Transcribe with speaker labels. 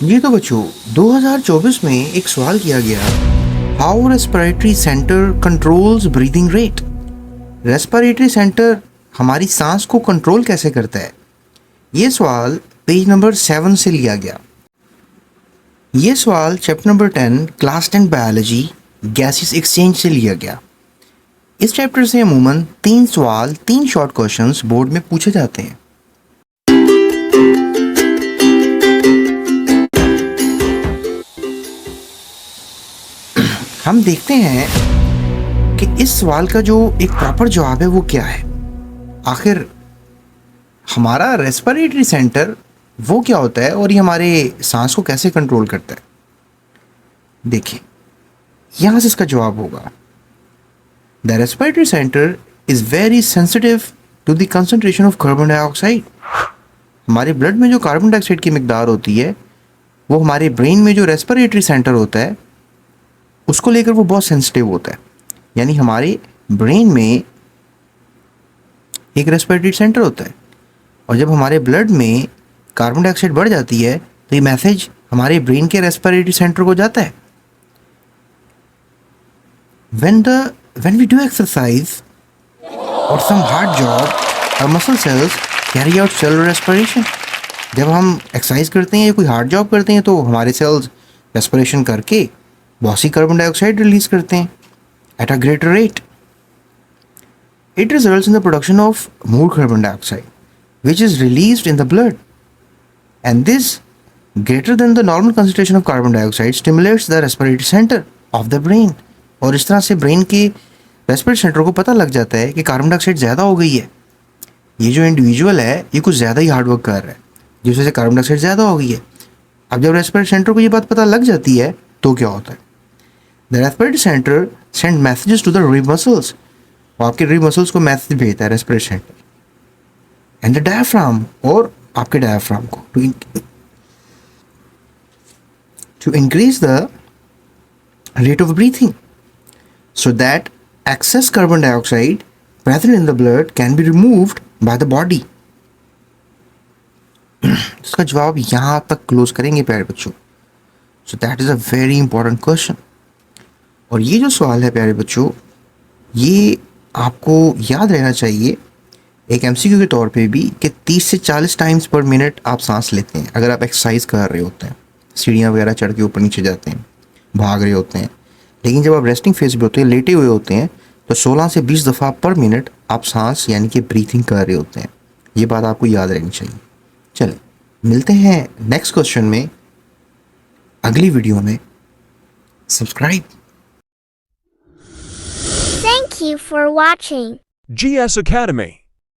Speaker 1: ये तो बच्चों 2024 में एक सवाल किया गया, how respiratory centre controls breathing rate. Respiratory centre हमारी सांस को कंट्रोल कैसे करता है। ये सवाल पेज नंबर 7 से लिया गया। ये सवाल chapter number 10 class 10 biology gases exchange से लिया गया। इस चैप्टर से अमूमन 3 सवाल 3 शॉर्ट क्वेश्चंस बोर्ड में पूछे जाते हैं। हम देखते हैं कि इस सवाल का जो एक प्रॉपर जवाब है वो क्या है। आखिर हमारा रेस्पिरेटरी सेंटर वो क्या होता है और ये हमारे सांस को कैसे कंट्रोल करता है। देखिए, यहाँ से इसका जवाब होगा, the respiratory centre is very sensitive to the concentration of carbon dioxide. हमारे ब्लड में जो कार्बन डाइऑक्साइड की मिकदार होती है वो हमारे ब्रेन में जो रेस्पिरेटरी सेंटर होता है उसको लेकर वो बहुत सेंसिटिव होता है। यानी हमारे ब्रेन में एक रेस्पिरेटरी सेंटर होता है और जब हमारे ब्लड में कार्बन डाइऑक्साइड बढ़ जाती है तो ये मैसेज हमारे ब्रेन के रेस्पिरेटरी सेंटर को जाता है। when we do exercise or some hard job, our muscle cells carry out cellular respiration। जब हम एक्सरसाइज करते हैं या कोई हार्ड जॉब करते हैं तो हमारे सेल्स रेस्पिरेशन करके बहुत सी कार्बन डाइऑक्साइड रिलीज करते हैं at a greater rate. It results in the production of more carbon dioxide which is released in the blood, and this greater than the normal concentration of carbon dioxide stimulates the respiratory center of the brain। और इस तरह से brain के respiratory centre को पता लग जाता है कि कार्बन डाइऑक्साइड ज़्यादा हो गई है, ये जो इंडिविजुअल है ये कुछ ज़्यादा ही हार्डवर्क कर रहा है जिस वजह से कार्बन डाइऑक्साइड ज़्यादा हो गई है। अब जब रेस्पिरेटरी सेंटर को ये बात पता लग जाती है तो क्या होता है, the respiratory centre send messages to the rib muscles, और आपके रिब मसल्स को मैसेज भेजता है respiratory centre and the diaphragm, और आपके डायफ्राम को to increase the rate of breathing so that excess carbon dioxide present in the blood can be removed by the body। इसका जवाब यहाँ तक क्लोज करेंगे प्यारे बच्चों। So that is a very important question. और ये जो सवाल है प्यारे बच्चों, ये आपको याद रहना चाहिए एक एमसीक्यू के तौर पे भी कि 30 से 40 टाइम्स पर मिनट आप सांस लेते हैं अगर आप एक्सरसाइज कर रहे होते हैं, सीढ़ियाँ वगैरह चढ़ के ऊपर नीचे जाते हैं, भाग रहे होते हैं। लेकिन जब आप रेस्टिंग फेज पे होते हैं, लेटे हुए होते हैं, तो 16 से 20 दफ़ा पर मिनट आप सांस यानी कि ब्रीथिंग कर रहे होते हैं। ये बात आपको याद रहनी चाहिए। चलें, मिलते हैं नेक्स्ट क्वेश्चन में अगली वीडियो में। Subscribe.
Speaker 2: Thank you for watching.
Speaker 3: GS Academy.